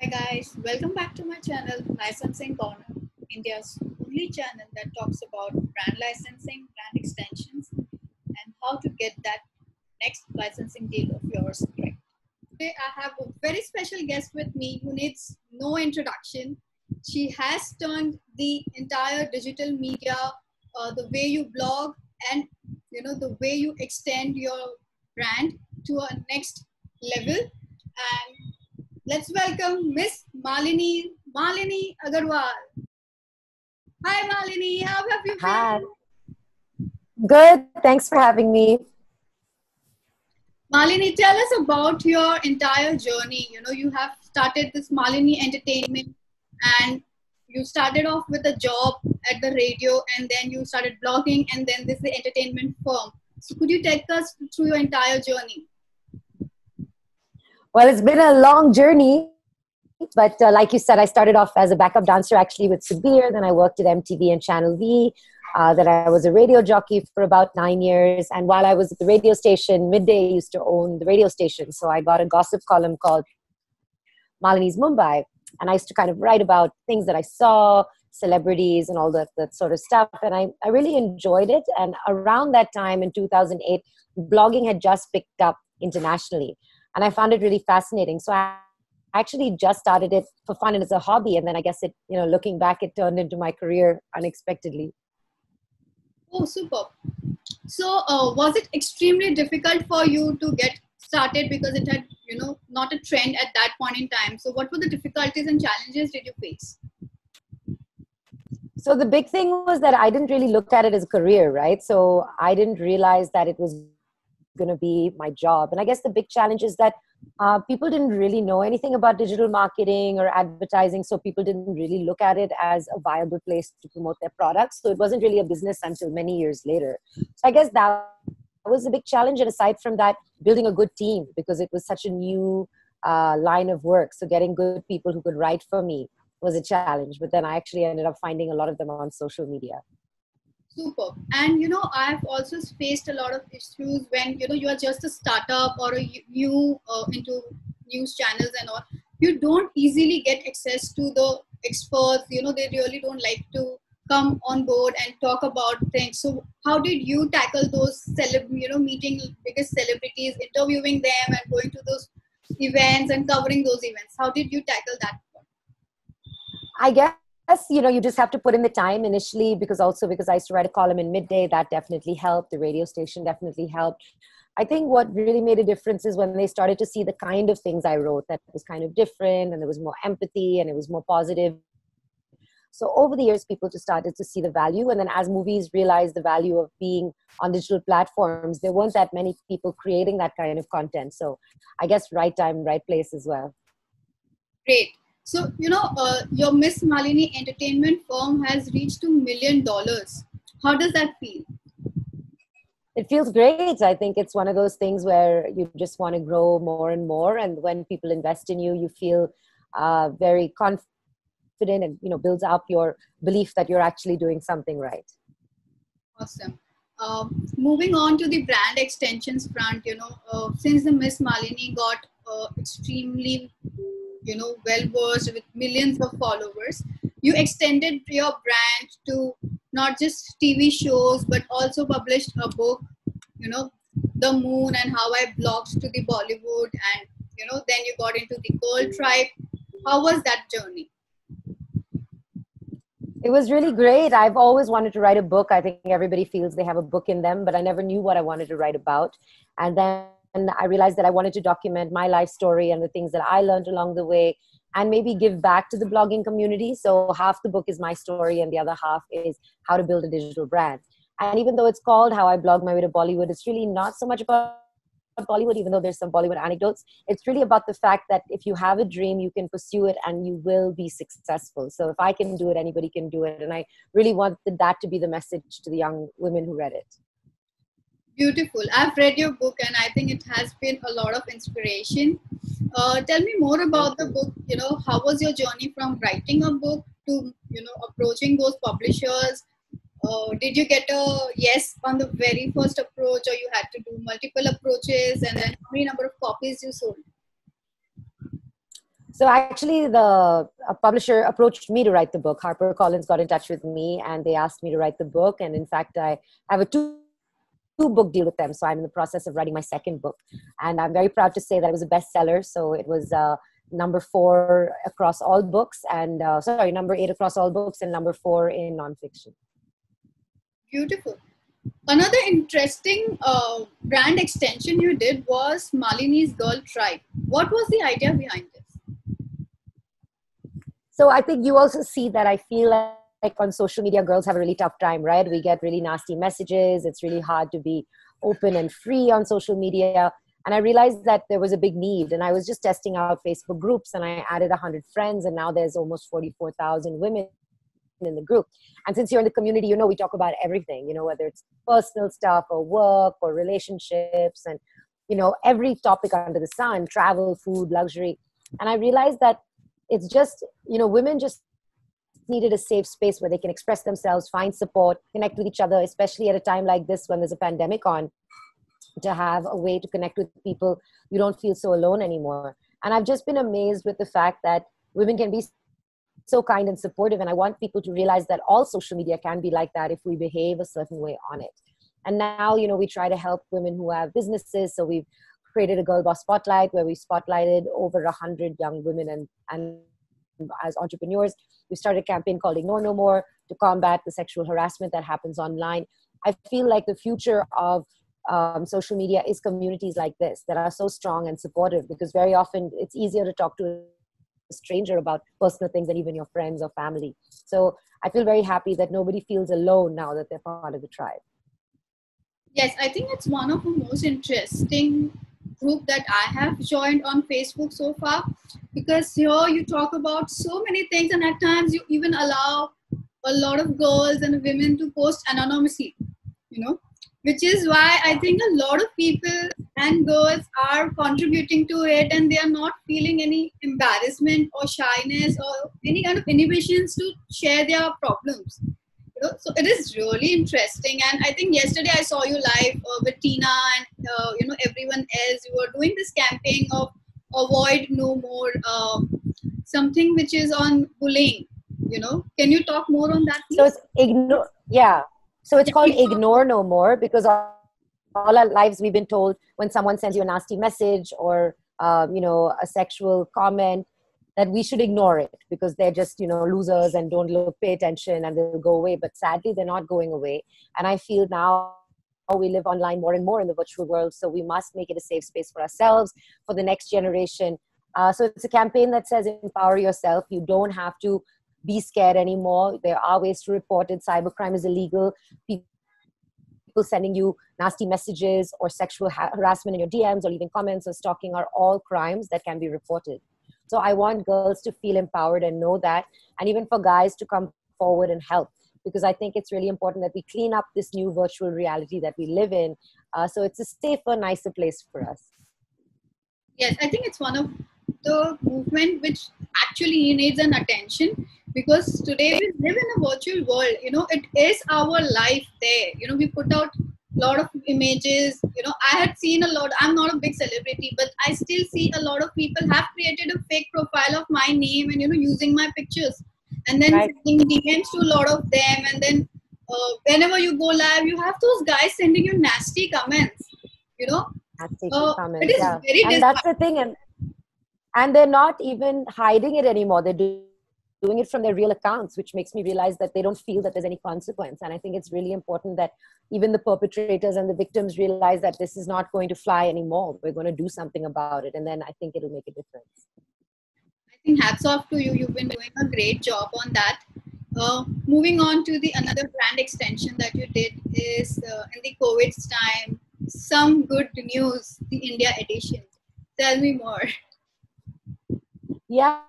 Hi guys, welcome back to my channel Licensing Corner, India's only channel that talks about brand licensing, brand extensions, and how to get that next licensing deal of yours right. Today I have a very special guest with me who needs no introduction. She has turned the entire digital media, the way you blog, and the way you extend your brand to a next level. And let's welcome Miss Malini Agarwal. Hi Malini, how have you Hi. been? Good. Thanks for having me. Malini, tell us about your entire journey. You have started this Malini Entertainment, and you started off with a job at the radio, and then you started blogging, and then this is the entertainment firm. So could you take us through your entire journey? Well, it's been a long journey, but like you said, I started off as a backup dancer actually with Subir. Then I worked at MTV and Channel V. Then I was a radio jockey for about 9 years. And while I was at the radio station, Midday used to own the radio station. So I got a gossip column called Malini's Mumbai. And I used to kind of write about things that I saw, celebrities and all that sort of stuff. And I really enjoyed it. And around that time in 2008, blogging had just picked up internationally. And I found it really fascinating. So I actually just started it for fun and as a hobby. And then I guess looking back, it turned into my career unexpectedly. Oh, super. So, was it extremely difficult for you to get started because it had, not a trend at that point in time? So, what were the difficulties and challenges did you face? So the big thing was that I didn't really look at it as a career, right? So I didn't realize that it was going to be my job. And I guess the big challenge is that people didn't really know anything about digital marketing or advertising. So people didn't really look at it as a viable place to promote their products. So it wasn't really a business until many years later. So I guess that was a big challenge. And aside from that, building a good team because it was such a new line of work. So getting good people who could write for me was a challenge. But then I actually ended up finding a lot of them on social media. Super. And I've also faced a lot of issues when you are just a startup or a new into news channels and all. You don't easily get access to the experts. They really don't like to come on board and talk about things. So how did you tackle those meeting biggest celebrities, interviewing them, and going to those events and covering those events? How did you tackle that? I guess you just have to put in the time initially because I used to write a column in Midday. That definitely helped. The radio station definitely helped. I think what really made a difference is when they started to see the kind of things I wrote that was kind of different and there was more empathy and it was more positive. So over the years, people just started to see the value. And then as movies realized the value of being on digital platforms, there weren't that many people creating that kind of content. So I guess right time, right place as well. Great. So, your Miss Malini entertainment firm has reached $2 million. How does that feel? It feels great. I think it's one of those things where you just want to grow more and more. And when people invest in you, you feel very confident and, builds up your belief that you're actually doing something right. Awesome. Moving on to the brand extensions front, since the Miss Malini got extremely well versed with millions of followers, you extended your brand to not just TV shows but also published a book, The Moon and How I Blogged to the Bollywood, and then you got into the Girl Tribe. How was that journey? It was really great. I've always wanted to write a book. I think everybody feels they have a book in them, but I never knew what I wanted to write about. And then I realized that I wanted to document my life story and the things that I learned along the way and maybe give back to the blogging community. So half the book is my story and the other half is how to build a digital brand. And even though it's called How I Blog My Way to Bollywood, it's really not so much about Bollywood, even though there's some Bollywood anecdotes. It's really about the fact that if you have a dream, you can pursue it and you will be successful. So if I can do it, anybody can do it. And I really wanted that to be the message to the young women who read it. Beautiful. I've read your book and I think it has been a lot of inspiration. Tell me more about the book. How was your journey from writing a book to, approaching those publishers? Did you get a yes on the very first approach, or you had to do multiple approaches, and then how many number of copies you sold? So actually, the publisher approached me to write the book. HarperCollins got in touch with me, and they asked me to write the book. And in fact, I have a two-book deal with them. So I'm in the process of writing my second book. And I'm very proud to say that it was a bestseller. So it was number 4 across all books, and number 8 across all books, and number 4 in nonfiction. Beautiful. Another interesting brand extension you did was Malini's Girl Tribe. What was the idea behind this? So I think you also see that I feel like on social media, girls have a really tough time, right? We get really nasty messages. It's really hard to be open and free on social media. And I realized that there was a big need. And I was just testing out Facebook groups, and I added 100 friends. And now there's almost 44,000 women in the group. And since you're in the community, we talk about everything, whether it's personal stuff or work or relationships and, every topic under the sun, travel, food, luxury. And I realized that it's just, women just needed a safe space where they can express themselves, find support, connect with each other, especially at a time like this when there's a pandemic on, to have a way to connect with people. You don't feel so alone anymore. And I've just been amazed with the fact that women can be so kind and supportive. And I want people to realize that all social media can be like that if we behave a certain way on it. And now, we try to help women who have businesses. So we've created a Girl Boss Spotlight where we spotlighted over 100 young women and as entrepreneurs. We started a campaign called Ignore No More to combat the sexual harassment that happens online. I feel like the future of social media is communities like this that are so strong and supportive, because very often it's easier to talk to a stranger about personal things than even your friends or family. So I feel very happy that nobody feels alone now that they're part of the tribe. Yes, I think it's one of the most interesting group that I have joined on Facebook so far, because here you talk about so many things, and at times you even allow a lot of girls and women to post anonymously, which is why I think a lot of people and girls are contributing to it, and they are not feeling any embarrassment or shyness or any kind of inhibitions to share their problems. So it is really interesting. And I think yesterday I saw you live with Tina and everyone else. You were doing this campaign of Avoid No More, something which is on bullying. Can you talk more on that, please? So it's ignore. Yeah. So it's called Ignore No More, because all our lives we've been told when someone sends you a nasty message or a sexual comment, that we should ignore it because they're just, losers and don't pay attention and they'll go away. But sadly, they're not going away. And I feel now we live online more and more in the virtual world. So we must make it a safe space for ourselves, for the next generation. So it's a campaign that says empower yourself. You don't have to be scared anymore. There are ways to report it. Cybercrime is illegal. People sending you nasty messages or sexual harassment in your DMs or leaving comments or stalking are all crimes that can be reported. So I want girls to feel empowered and know that, and even for guys to come forward and help, because I think it's really important that we clean up this new virtual reality that we live in. So it's a safer, nicer place for us. Yes, I think it's one of the movement which actually needs an attention, because today we live in a virtual world. It is our life there. We put out a lot of images. I had seen a lot. I'm not a big celebrity, but I still see a lot of people have created a fake profile of my name and using my pictures, and then sending DMs to a lot of them. And then whenever you go live, you have those guys sending you nasty comments. Nasty comments. It is very. And that's the thing, and they're not even hiding it anymore. They're doing it from their real accounts, which makes me realize that they don't feel that there's any consequence. And I think it's really important that even the perpetrators and the victims realize that this is not going to fly anymore. We're going to do something about it. And then I think it'll make a difference. I think hats off to you. You've been doing a great job on that. Moving on to another brand extension that you did is in the COVID time, Some Good News, the India edition. Tell me more. Yeah.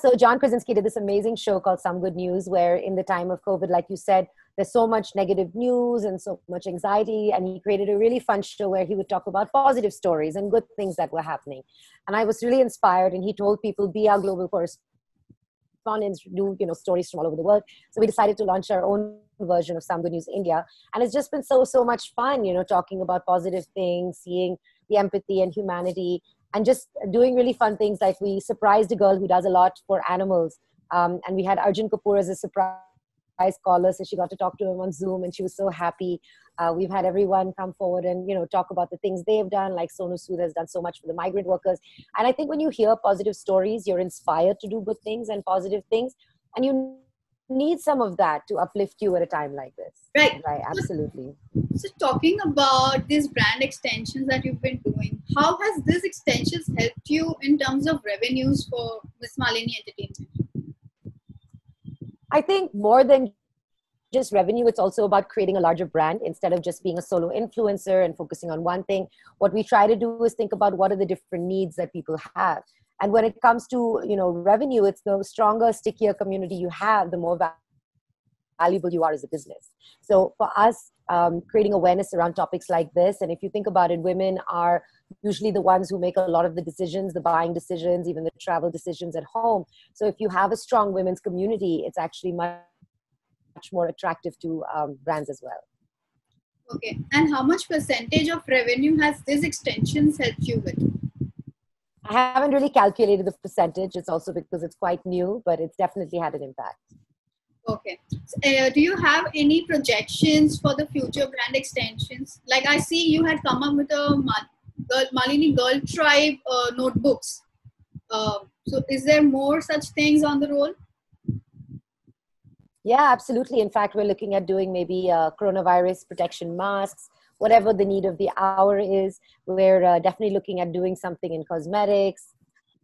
So John Krasinski did this amazing show called Some Good News, where in the time of COVID, like you said, there's so much negative news and so much anxiety. And he created a really fun show where he would talk about positive stories and good things that were happening. And I was really inspired. And he told people, be our global correspondents, do stories from all over the world. So we decided to launch our own version of Some Good News India. And it's just been so much fun, talking about positive things, seeing the empathy and humanity. and just doing really fun things. Like we surprised a girl who does a lot for animals, and we had Arjun Kapoor as a surprise caller, so she got to talk to him on Zoom, and she was so happy. We've had everyone come forward and talk about the things they've done. Like Sonu Sood has done so much for the migrant workers, and I think when you hear positive stories, you're inspired to do good things and positive things, and you need some of that to uplift you at a time like this. Right. Right, absolutely. So talking about these brand extensions that you've been doing, how has these extensions helped you in terms of revenues for MissMalini Entertainment? I think more than just revenue, it's also about creating a larger brand instead of just being a solo influencer and focusing on one thing. What we try to do is think about what are the different needs that people have. And when it comes to revenue, it's the stronger, stickier community you have, the more valuable you are as a business. So for us, creating awareness around topics like this, and if you think about it, women are usually the ones who make a lot of the decisions, the buying decisions, even the travel decisions at home. So if you have a strong women's community, it's actually much more attractive to brands as well. Okay. And how much percentage of revenue has these extensions helped you with? I haven't really calculated the percentage. It's also because it's quite new, but it's definitely had an impact. Okay. So, do you have any projections for the future brand extensions? Like I see you had come up with a Malini Girl Tribe notebooks. So is there more such things on the roll? Yeah, absolutely. In fact, we're looking at doing maybe coronavirus protection masks, whatever the need of the hour is. We're definitely looking at doing something in cosmetics.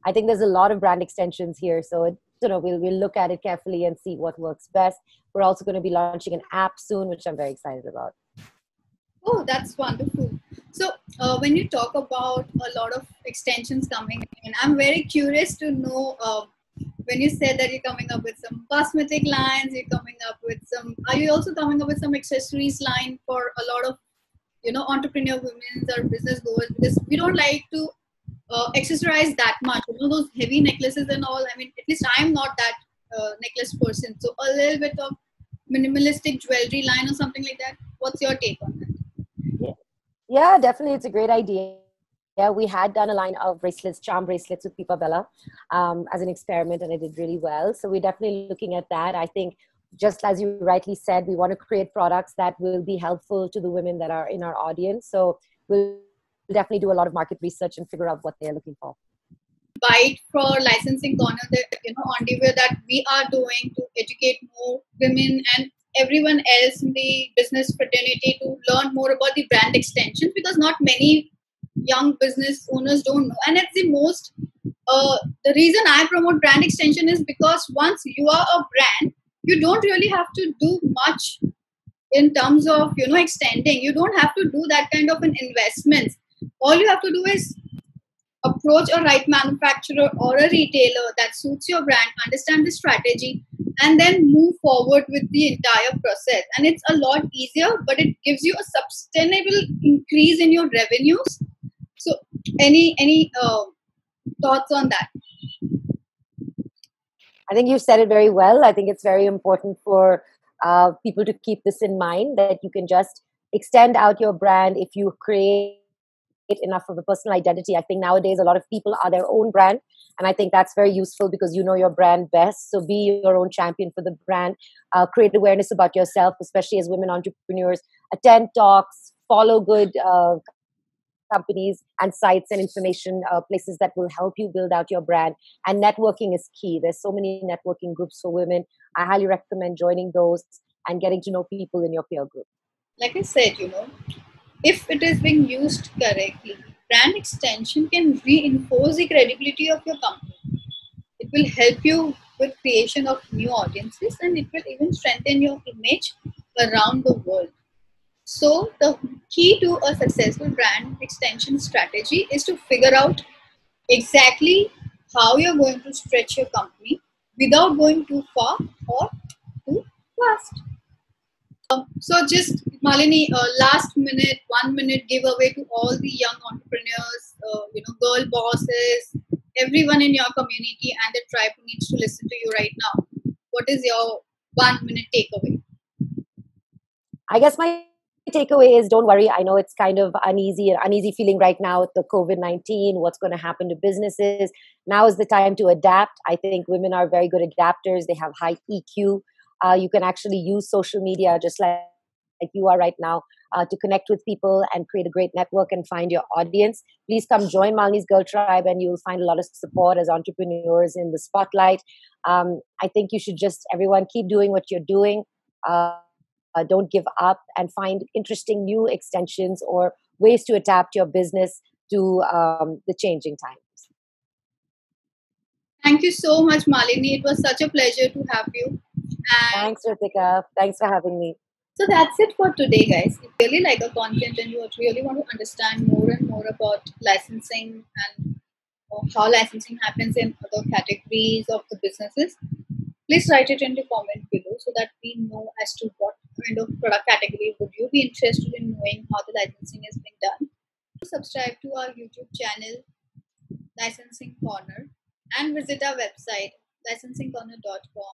I think there's a lot of brand extensions here. So, we'll look at it carefully and see what works best. We're also going to be launching an app soon, which I'm very excited about. Oh, that's wonderful. So when you talk about a lot of extensions coming in, I'm very curious to know when you said that you're coming up with some cosmetic lines, are you also coming up with some accessories line for a lot of, entrepreneur women or business goers? Because we don't like to accessorize that much, those heavy necklaces and all. I mean, at least I'm not that necklace person. So a little bit of minimalistic jewelry line or something like that. What's your take on that? Yeah, definitely. It's a great idea. Yeah, we had done a line of bracelets, charm bracelets with Pipa Bella as an experiment, and it did really well. So we're definitely looking at that. I think, just as you rightly said, we want to create products that will be helpful to the women that are in our audience. So we'll definitely do a lot of market research and figure out what they're looking for. Bite for licensing corner, on the way that we are doing to educate more women and everyone else in the business fraternity to learn more about the brand extensions, because not many young business owners don't know. And it's the reason I promote brand extension is because once you are a brand, you don't really have to do much in terms of extending. You don't have to do that kind of an investment. All you have to do is approach a right manufacturer or a retailer that suits your brand, understand the strategy, and then move forward with the entire process. And it's a lot easier, but it gives you a sustainable increase in your revenues. So any thoughts on that? I think you said it very well. I think it's very important for people to keep this in mind, that you can just extend out your brand if you create enough of a personal identity. I think nowadays a lot of people are their own brand, and I think that's very useful because you know your brand best. So be your own champion for the brand. Create awareness about yourself, especially as women entrepreneurs. Attend talks, follow good companies and sites and information places that will help you build out your brand. And networking is key. There's so many networking groups for women. I highly recommend joining those and getting to know people in your peer group. Like I said, if it is being used correctly, brand extension can reinforce the credibility of your company. It will help you with creation of new audiences, and it will even strengthen your image around the world. So the key to a successful brand extension strategy is to figure out exactly how you're going to stretch your company without going too far or too fast. So just Malini, last minute, 1 minute giveaway to all the young entrepreneurs, girl bosses, everyone in your community and the tribe who needs to listen to you right now. What is your 1 minute takeaway? I guess my takeaway is don't worry. I know it's kind of uneasy feeling right now with the COVID-19. What's going to happen to businesses? Now is the time to adapt. I think women are very good adapters. They have high EQ. You can actually use social media just like you are right now to connect with people and create a great network and find your audience. Please come join Malini's Girl Tribe and you'll find a lot of support as entrepreneurs in the spotlight. I think you should just, everyone, keep doing what you're doing. Don't give up and find interesting new extensions or ways to adapt your business to the changing times. Thank you so much, Malini. It was such a pleasure to have you. And Thanks, Rutika. Thanks for having me. so that's it for today, guys. If you really like our content and you really want to understand more and more about licensing and how licensing happens in other categories of the businesses, please write it in the comment below so that we know as to what kind of product category would you be interested in knowing how the licensing is being done. Subscribe to our YouTube channel, Licensing Corner, and visit our website, licensingcorner.com,